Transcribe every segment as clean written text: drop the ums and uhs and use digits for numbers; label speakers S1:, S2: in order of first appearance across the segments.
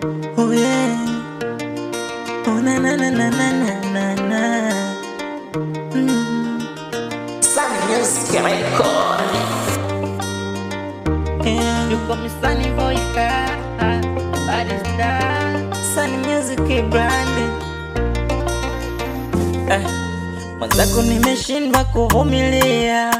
S1: Oh yeah. Oh na na na na na na na.
S2: Sunny Music Record.
S1: Yeah.
S2: You call me Sunny Boy, what is that?
S1: Sunny Music brand. Mwenzako nimeshindwa kuvumilia,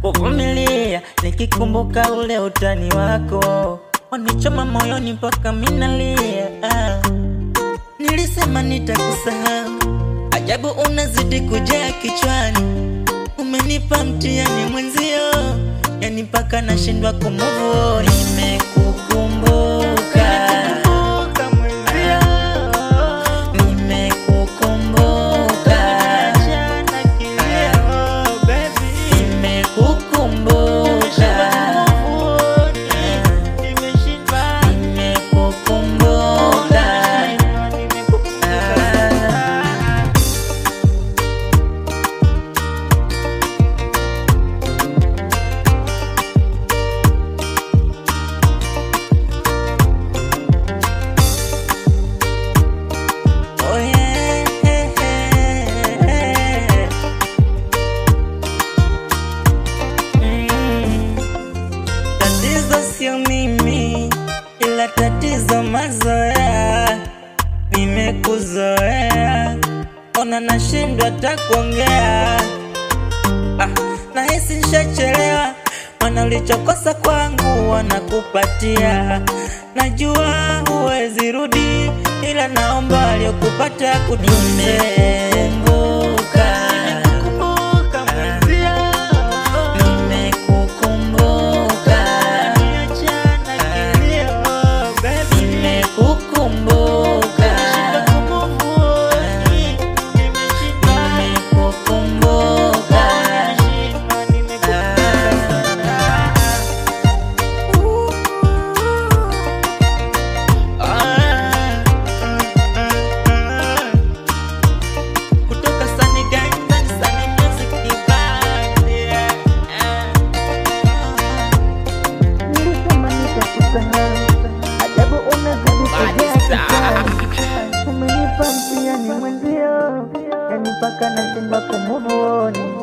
S1: kuvumilia nikikumbuka ule utani wako, wanichoma moyoni mpaka minalia. Nilisema nitakusahau, ajabu unazidi kujaa kichwani. Umenipa mtihani mwenzio, yani mpaka nashindwa kumove on. Nimekukumbuka mimi, ila tatizo mazoea. Nimekuzoea, ona nashindwa hata kuongea. Nahisi nishachelewa, maana ulichokosa kwangu wanakupatia. Najua huwezi rudi, ila naomba aliyokupata kutunze. Ajabu unazidi kujaa, umenipa mtihani mwenzio, yani mpaka nashindwa kumove on.